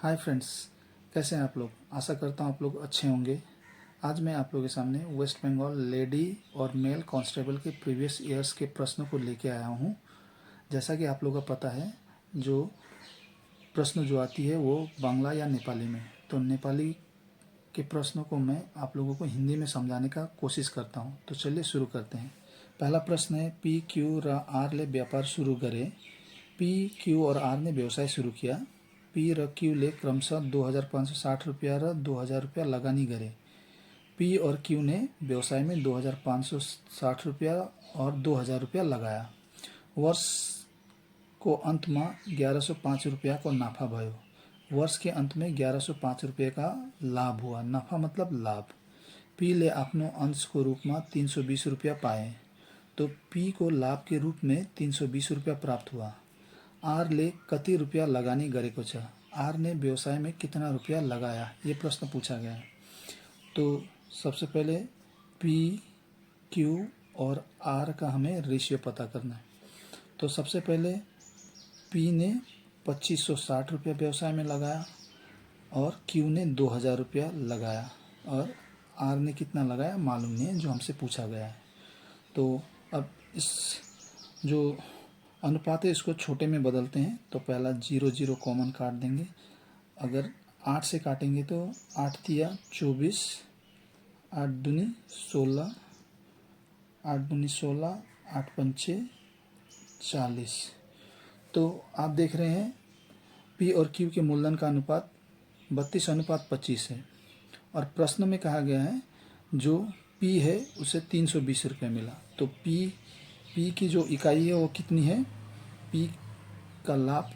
Hi friends, कैसे हैं आप लोग। आशा करता हूँ आप लोग अच्छे होंगे। आज मैं आप लोगों के सामने वेस्ट बंगाल लेडी और मेल कांस्टेबल के प्रीवियस ईयर्स के प्रश्नों को लेके आया हूँ। जैसा कि आप लोगों को पता है, जो प्रश्न जो आती है वो बांग्ला या नेपाली में, तो नेपाली के प्रश्नों को मैं आप लोगों को हिंदी में समझाने का कोशिश करता हूँ। तो चलिए शुरू करते हैं। पहला प्रश्न है, पी क्यू र आर ले व्यापार शुरू करे। पी क्यू और आर ने व्यवसाय शुरू किया। पी र क्यू ले क्रमशः 2560 रुपया र 2000 रुपया लगानी करे। पी और क्यू ने व्यवसाय में 2560 रुपया और 2000 रुपया लगाया। वर्ष को अंत में 1105 रुपया को नाफा भयो। वर्ष के अंत में 1105 रुपये का लाभ हुआ। नफा मतलब लाभ। पी ले आफ्नो अंश को रूप में 320 रुपया पाए, तो पी को लाभ के रूप में 320 रुपया प्राप्त हुआ। आर ले कति रुपया लगानी गरेको छ। आर ने व्यवसाय में कितना रुपया लगाया, ये प्रश्न पूछा गया है। तो सबसे पहले पी क्यू और आर का हमें रेशियो पता करना है। तो सबसे पहले पी ने 2560 रुपया व्यवसाय में लगाया और क्यू ने 2000 रुपया लगाया, और आर ने कितना लगाया मालूम नहीं है, जो हमसे पूछा गया है। तो अब इस जो अनुपात है इसको छोटे में बदलते हैं। तो पहला 0 0 कॉमन काट देंगे। अगर 8 से काटेंगे तो 8 तिया 24, 8 दूनी 16, 8 दूनी 16, 8 पंचे 40। तो आप देख रहे हैं पी और क्यू के मूलधन का अनुपात 32:25 है। और प्रश्न में कहा गया है जो पी है उसे 320 रुपये मिला। तो पी की जो इकाई है वो कितनी है, पी का लाभ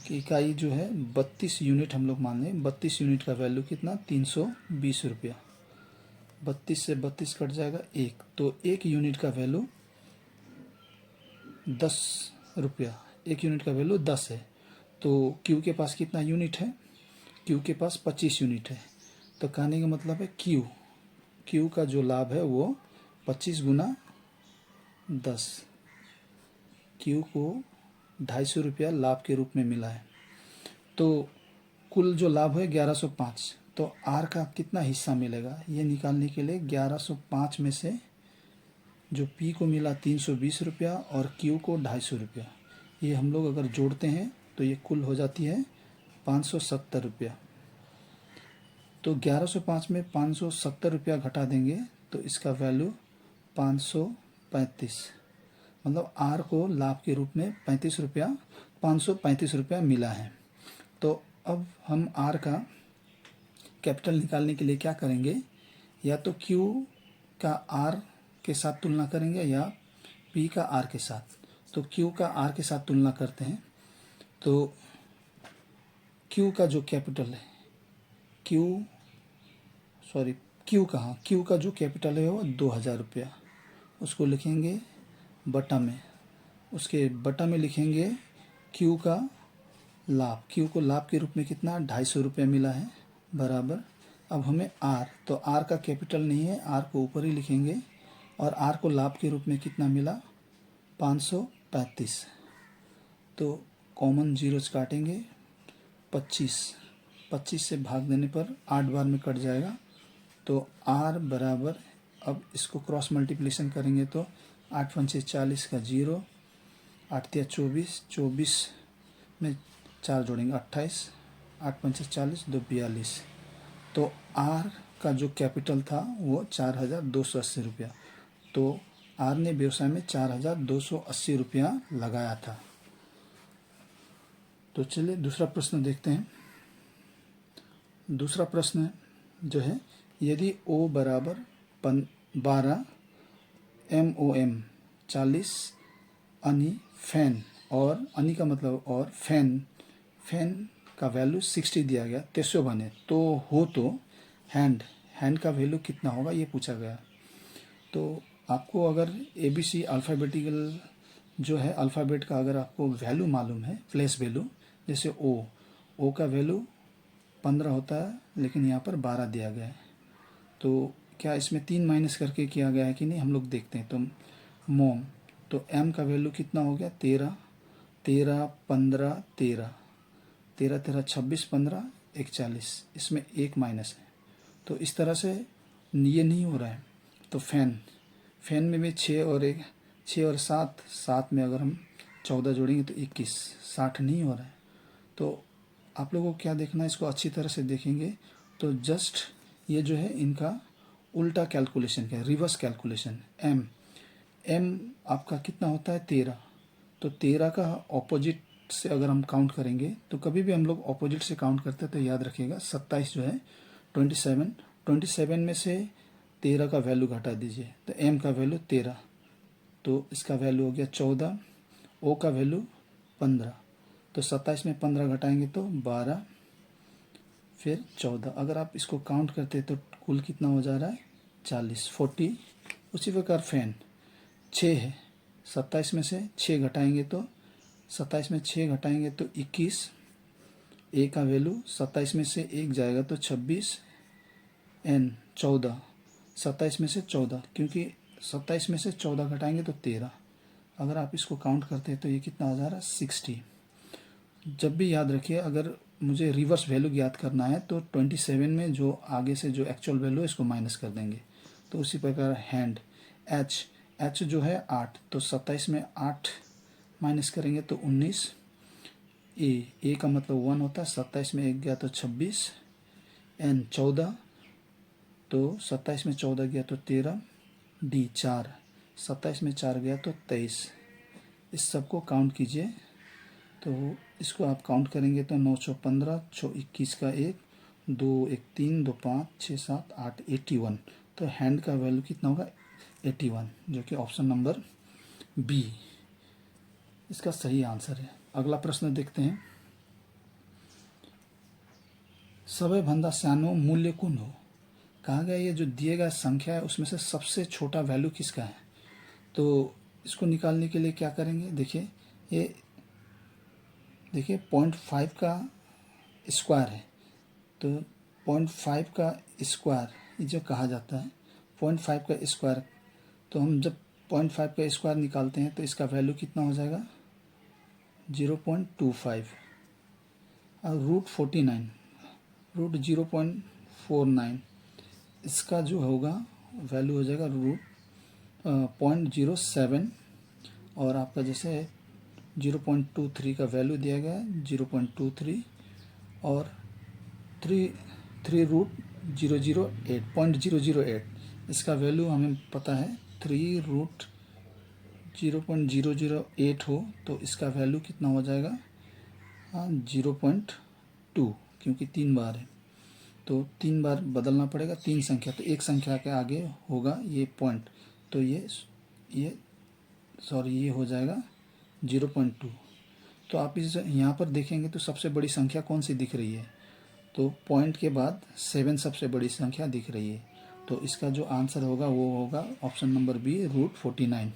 की इकाई जो है 32 यूनिट हम लोग मान लें। 32 यूनिट का वैल्यू कितना, 320 रुपया। 32 से 32 कट जाएगा 1, तो 1 यूनिट का वैल्यू 10 रुपया। 1 यूनिट का वैल्यू 10 है। तो क्यू के पास कितना यूनिट है, क्यू के पास 25 यूनिट है। तो कहने का मतलब है क्यू का जो लाभ है वो 25 गुना 10, क्यू को 250 रुपया लाभ के रूप में मिला है। तो कुल जो लाभ है 1105, तो आर का कितना हिस्सा मिलेगा ये निकालने के लिए 1105 में से जो पी को मिला 320 रुपया और क्यू को 250 रुपया, ये हम लोग अगर जोड़ते हैं तो ये कुल हो जाती है 570 रुपया। तो 1105 में 570 रुपया घटा देंगे तो इसका वैल्यू 535, मतलब आर को लाभ के रूप में 535 रुपया मिला है। तो अब हम आर का कैपिटल निकालने के लिए क्या करेंगे, या तो क्यू का आर के साथ तुलना करेंगे या पी का आर के साथ। तो क्यू का आर के साथ तुलना करते हैं। तो क्यू का जो कैपिटल है, क्यू का जो कैपिटल है वो 2000 रुपया, उसको लिखेंगे बटा में। उसके बटा में लिखेंगे क्यू का लाभ। क्यू को लाभ के रूप में कितना 250 रुपया मिला है, बराबर। अब हमें आर, तो आर का कैपिटल नहीं है, आर को ऊपर ही लिखेंगे। और आर को लाभ के रूप में कितना मिला 535। तो कॉमन जीरोज काटेंगे। 25 से भाग देने पर 8 बार में कट जाएगा। तो आर बराबर, अब इसको क्रॉस मल्टीप्लिकेशन करेंगे तो 8 पंचे 40 का 0, 8 तिया 24, 24 में 4 जोड़ेंगे 28, 8 पंचे 40, 2 42। तो आर का जो कैपिटल था वो 4280 रुपया। तो आर ने व्यवसाय में 4280 रुपया लगाया था। तो चलिए दूसरा प्रश्न देखते हैं। दूसरा प्रश्न जो है, यदि ओ बराबर 12, MOM 40, अनि फैन, और अनि का मतलब और फैन का वैल्यू 60 दिया गया, त्यसो भने तो हो तो हैंड का वैल्यू कितना होगा ये पूछा गया। तो आपको अगर ABC अल्फ़ाबेटिकल जो है अल्फ़ाबेट का अगर आपको वैल्यू मालूम है, प्लेस वैल्यू, जैसे ओ का वैल्यू 15 होता है लेकिन यहाँ पर 12 दिया गया है। तो क्या इसमें 3 माइनस करके किया गया है कि नहीं, हम लोग देखते हैं। तो मोम, तो एम का वैल्यू कितना हो गया 13, 15, 13, 13 13 26 15 41, इसमें 1 माइनस है। तो इस तरह से ये नहीं हो रहा है। तो फैन में भी 6 और 1, 6 और 7, 7 में अगर हम 14 जोड़ेंगे तो 21, 60 नहीं हो रहा है। तो आप लोगों को क्या देखना है, इसको अच्छी तरह से देखेंगे तो जस्ट ये जो है इनका उल्टा कैलकुलेशन है, रिवर्स कैलकुलेशन। एम आपका कितना होता है 13, तो 13 का ऑपोजिट से अगर हम काउंट करेंगे तो कभी भी हम लोग ऑपोजिट से काउंट करते हैं तो याद रखिएगा 27 जो है 27 में से 13 का वैल्यू घटा दीजिए तो एम का वैल्यू 13, तो इसका वैल्यू हो गया 14, ओ का वैल्यू 15, तो 27 में 15 घटाएंगे तो 12, फिर 14। अगर आप इसको काउंट करते तो कुल कितना हो जा रहा है 40, 40। उसी प्रकार फैन 6 है, 27 में से 6 घटाएंगे तो 27 में 6 घटाएंगे तो 21, ए का वैल्यू 27 में से 1 जाएगा तो 26, एन 14, 27 में से 14, क्योंकि 27 में से 14 घटाएंगे तो 13। अगर आप इसको काउंट करते हैं तो ये कितना आ जा रहा है 60। जब भी याद रखिए अगर मुझे रिवर्स वैल्यू याद करना है तो 27 में जो आगे से जो एक्चुअल वैल्यू है इसको माइनस कर देंगे। तो उसी प्रकार हैंड एच जो है 8, तो 27 में 8 माइनस करेंगे तो 19, ए का मतलब 1 होता है, 27 में 1 गया तो 26, एन 14, तो 27 में 14 गया तो 13, डी 4, 27 में 4 गया तो 23। इस सब को काउंट कीजिए तो इसको आप काउंट करेंगे तो 9 6 15, 6 21 का 1, 2 1 3, 2 5 6 7 8, 81। तो हैंड का वैल्यू कितना होगा 81, जो कि ऑप्शन नंबर बी इसका सही आंसर है। अगला प्रश्न देखते हैं। सबैभन्दा सानो मूल्य कुन हो? कहा गया ये जो दिए गया संख्या है उसमें से सबसे छोटा वैल्यू किसका है? तो इसको निकालने के लिए क्या करेंगे, देखिए ये 0.5 का स्क्वायर है, तो 0.5 का स्क्वायर ये जो कहा जाता है 0.5 का स्क्वायर, तो हम जब 0.5 का स्क्वायर निकालते हैं तो इसका वैल्यू कितना हो जाएगा 0.25, और √49, √0.49, इसका जो होगा वैल्यू हो जाएगा √0.07, और आपका जैसे 0.23 का वैल्यू दिया गया है 0.23, और 3√008, इसका वैल्यू हमें पता है 3√0.008 हो तो इसका वैल्यू कितना हो जाएगा 0.2, क्योंकि 3 बार है तो 3 बार बदलना पड़ेगा, 3 संख्या, तो एक संख्या के आगे होगा ये पॉइंट, तो ये हो जाएगा 0.2। तो आप इस यहाँ पर देखेंगे तो सबसे बड़ी संख्या कौन सी दिख रही है, तो पॉइंट के बाद 7 सबसे बड़ी संख्या दिख रही है, तो इसका जो आंसर होगा वो होगा option number b √49।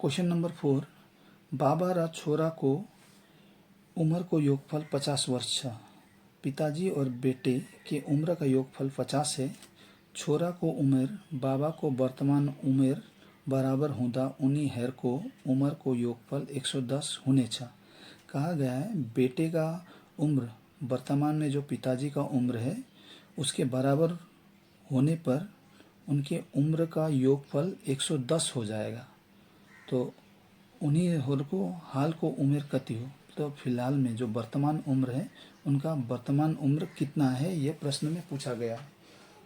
Question number 4, बाबा र छोरा को उम्र को योगफल 50 वर्ष छ। पिताजी और बेटे के उम्र का योगफल 50 है। छोरा को उमेर बाबा को वर्तमान उमेर बराबर हुँदा उनीहरूको उम्रको योगफल 110 हुनेछ। कहा गया है बेटे का उम्र वर्तमान में जो पिताजी का उम्र है उसके बराबर होने पर उनके उम्र का योगफल 110 हो जाएगा। तो उनीहरूको हालको उमेर कति हो, तो फिलहाल में जो वर्तमान उम्र है उनका वर्तमान उम्र कितना है ये प्रश्न में पूछा गया है।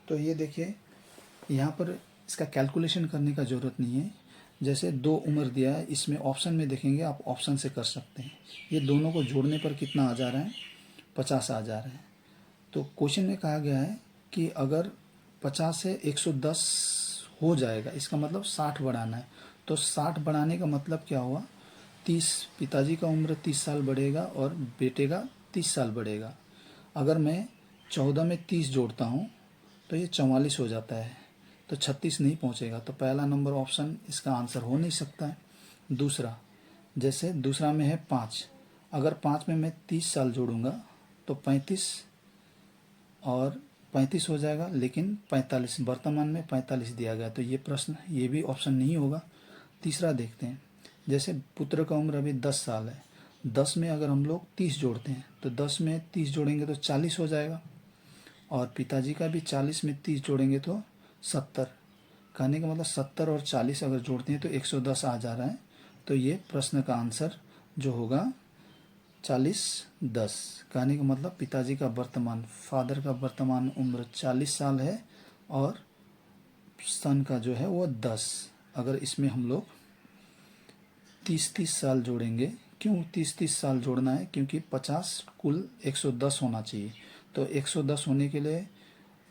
तो ये देखिए यहाँ पर इसका कैलकुलेशन करने का ज़रूरत नहीं है। जैसे 2 उम्र दिया है, इसमें ऑप्शन में देखेंगे आप ऑप्शन से कर सकते हैं। ये दोनों को जोड़ने पर कितना आ जा रहा है 50 आ जा रहा है। तो क्वेश्चन में कहा गया है कि अगर 50 से 110 हो जाएगा इसका मतलब 60 बढ़ाना है। तो 60 बढ़ाने का मतलब क्या हुआ 30, पिताजी का उम्र 30 साल बढ़ेगा और बेटे का 30 साल बढ़ेगा। अगर मैं 14 में 30 जोड़ता हूँ तो ये 44 हो जाता है, तो 36 नहीं पहुँचेगा। तो पहला नंबर ऑप्शन इसका आंसर हो नहीं सकता है। दूसरा, जैसे दूसरा में है 5, अगर 5 में मैं 30 साल जोड़ूंगा तो 35 और 35 हो जाएगा, लेकिन 45 वर्तमान में 45 दिया गया, तो ये प्रश्न ये भी ऑप्शन नहीं होगा। तीसरा देखते हैं, जैसे पुत्र का उम्र अभी 10 साल है 10 में अगर हम लोग 30 जोड़ते हैं तो 10 में 30 जोड़ेंगे तो 40 हो जाएगा, और पिताजी का भी 40 में 30 जोड़ेंगे तो 70। कहने का मतलब 70 और 40 अगर जोड़ते हैं तो 110 आ जा रहा है। तो ये प्रश्न का आंसर जो होगा 40-10। कहने का मतलब पिताजी का वर्तमान, फादर का वर्तमान उम्र 40 साल है और सन का जो है वो 10। अगर इसमें हम लोग 30-30 साल जोड़ेंगे, क्यों 30-30 साल जोड़ना है? क्योंकि 50 कुल 110 होना चाहिए। तो 110 होने के लिए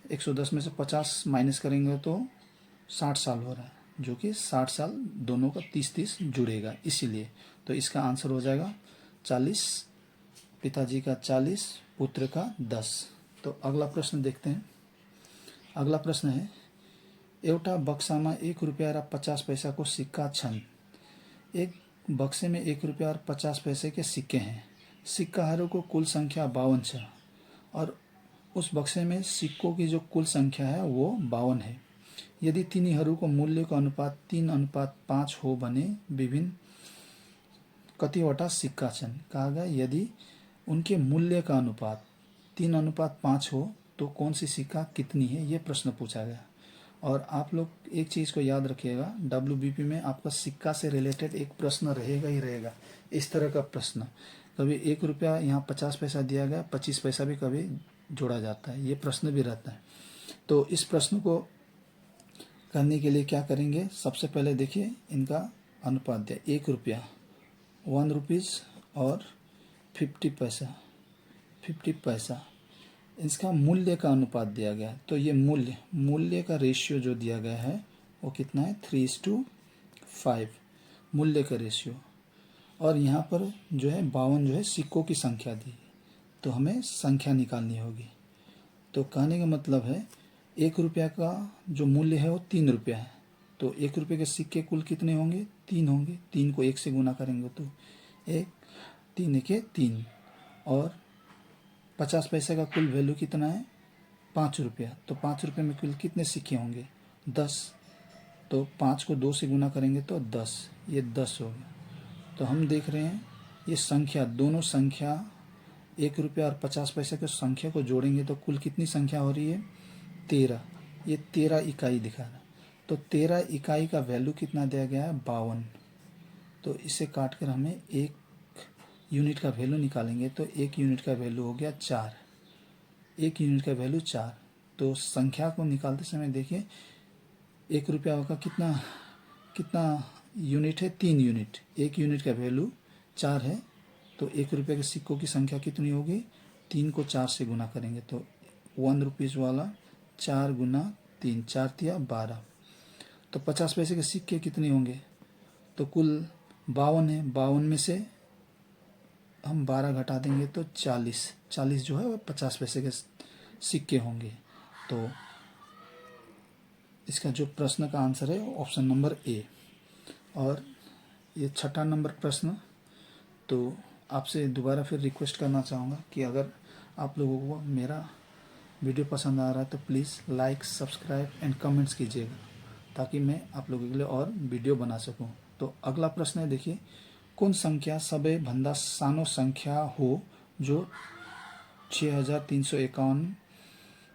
110 में से 50 माइनस करेंगे तो 60 साल हो रहा है, जो कि 60 साल दोनों का 30-30 जुड़ेगा, इसीलिए। तो इसका आंसर हो जाएगा 40, पिताजी का 40, पुत्र का 10। तो अगला प्रश्न देखते हैं। अगला प्रश्न है, एउटा बक्सामा 1 रुपियाँ र 50 पैसाको सिक्का छन्। एक बक्से में 1 रुपया और 50 पैसे के सिक्के हैं। सिक्काहरूको कुल संख्या 52 छ और उस बक्से में सिक्कों की जो कुल संख्या है वो 52 है। यदि तिनीहरूको मूल्यको अनुपात 3:5 हो भने विभिन्न कतिवटा सिक्का छन्? कहा गया यदि उनके मूल्य का अनुपात 3:5 हो तो कौन सी सिक्का कितनी है, ये प्रश्न पूछा गया। और आप लोग एक चीज़ को याद रखिएगा, WBP में आपका सिक्का से रिलेटेड एक प्रश्न रहेगा ही रहेगा। इस तरह का प्रश्न, कभी 1 रुपया यहाँ 50 पैसा दिया गया, 25 पैसा भी कभी जोड़ा जाता है, ये प्रश्न भी रहता है। तो इस प्रश्न को करने के लिए क्या करेंगे, सबसे पहले देखिए इनका अनुपात दिया, 1 रुपया 1 रुपीज़ और 50 पैसा, इसका मूल्य का अनुपात दिया गया। तो ये मूल्य का रेशियो जो दिया गया है वो कितना है, 3:5 मूल्य का रेशियो। और यहाँ पर जो है 52 जो है सिक्कों की संख्या दी, तो हमें संख्या निकालनी होगी। तो कहने का मतलब है 1 रुपया का जो मूल्य है वो 3 रुपया है, तो 1 रुपये के सिक्के कुल कितने होंगे, 3 होंगे। 3 को 1 से गुना करेंगे तो 1, 3 1 3। और 50 पैसे का कुल वैल्यू कितना है, 5 रुपया। तो 5 रुपये में कुल कितने सिक्के होंगे, 10। तो 5 को 2 से गुना करेंगे तो 10, ये 10 हो गया। तो हम देख रहे हैं ये संख्या, दोनों संख्या 1 रुपया और 50 पैसे के संख्या को जोड़ेंगे तो कुल कितनी संख्या हो रही है, 13। ये 13 इकाई दिखा रहा है। तो 13 इकाई का वैल्यू कितना दिया गया है, 52। तो इसे काट कर हमें 1 यूनिट का वैल्यू निकालेंगे तो 1 यूनिट का वैल्यू हो गया 4। 1 यूनिट का वैल्यू 4। तो संख्या को निकालते समय देखिए 1 रुपया का कितना यूनिट है, 3 यूनिट। 1 यूनिट का वैल्यू 4 है, तो 1 रुपये के सिक्कों की संख्या कितनी होगी, 3 को 4 से गुना करेंगे तो 1 रुपीज़ वाला 4 गुना 3, 4 तिया 12। तो 50 पैसे के सिक्के कितने होंगे, तो कुल 52 है। 52 में से हम 12 घटा देंगे तो 40 जो है वो 50 पैसे के सिक्के होंगे। तो इसका जो प्रश्न का आंसर है ऑप्शन नंबर ए। और ये 6ठा नंबर प्रश्न, तो आपसे दोबारा फिर रिक्वेस्ट करना चाहूँगा कि अगर आप लोगों को मेरा वीडियो पसंद आ रहा है तो please like, subscribe and comments कीजिएगा, ताकि मैं आप लोगों के लिए और वीडियो बना सकूँ। तो अगला प्रश्न है, देखिए कुन संख्या सबैभन्दा सानो संख्या हो जो 6351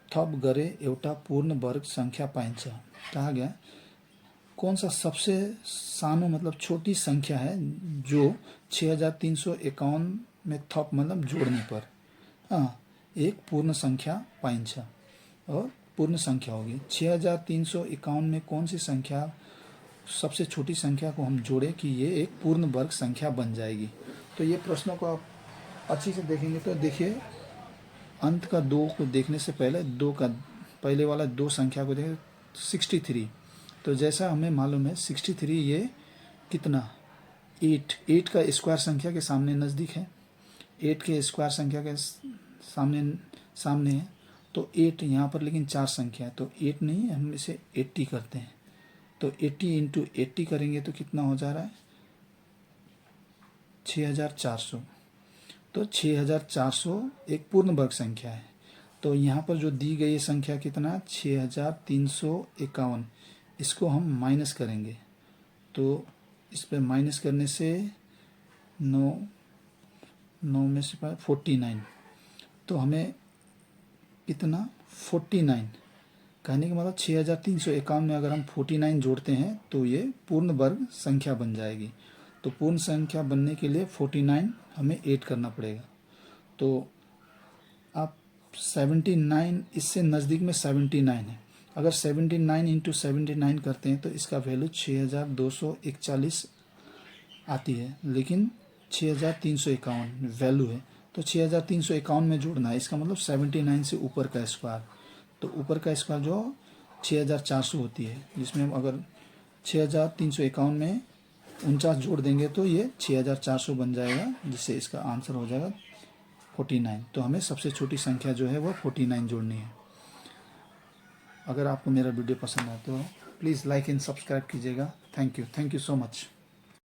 थप गरे एउटा पूर्ण वर्ग संख्या पाइन्छ। कहा गया कौन सा सबसे सानो मतलब छोटी संख्या है जो 6351 में थप मतलब जोड़ने पर एक पूर्ण संख्या पाइन्छ, और पूर्ण संख्या होगी 6351 में कौन सी संख्या, सबसे छोटी संख्या को हम जोड़े कि ये एक पूर्ण वर्ग संख्या बन जाएगी। तो ये प्रश्नों को आप अच्छी से देखेंगे तो देखिए अंत का 2 को देखने से पहले 2 का पहले वाला 2 संख्या को देखें 63। तो जैसा हमें मालूम है 63 ये कितना 8 का स्क्वायर संख्या के सामने नज़दीक है, 8 के स्क्वायर संख्या के सामने है। तो 8 यहाँ पर लेकिन 4 संख्या है, तो 8 नहीं, हम इसे 80 करते हैं। तो 80 इंटू 80 करेंगे तो कितना हो जा रहा है, 6400। तो 6400 एक पूर्ण वर्ग संख्या है। तो यहाँ पर जो दी गई संख्या कितना, 6351, इसको हम माइनस करेंगे। तो इस पर माइनस करने से 9 9 में से 49, तो हमें कितना 49, कहने का मतलब 6351 में अगर हम 49 जोड़ते हैं तो ये पूर्ण वर्ग संख्या बन जाएगी। तो पूर्ण संख्या बनने के लिए 49 हमें ऐड करना पड़ेगा। तो आप 79, इससे नज़दीक में 79 है। अगर 79 इंटू 79 करते हैं तो इसका वैल्यू 6241 आती है, लेकिन 6351 वैल्यू है। तो 6351 में जोड़ना है, इसका मतलब 79 से ऊपर का स्क्वायर। तो ऊपर का स्क्वायर जो 6400 होती है, जिसमें हम अगर 6351 में 49 जोड़ देंगे तो ये 6400 बन जाएगा, जिससे इसका आंसर हो जाएगा 49। तो हमें सबसे छोटी संख्या जो है वो 49 जोड़नी है। अगर आपको मेरा वीडियो पसंद आए तो प्लीज़ लाइक एंड सब्सक्राइब कीजिएगा। Thank you so much.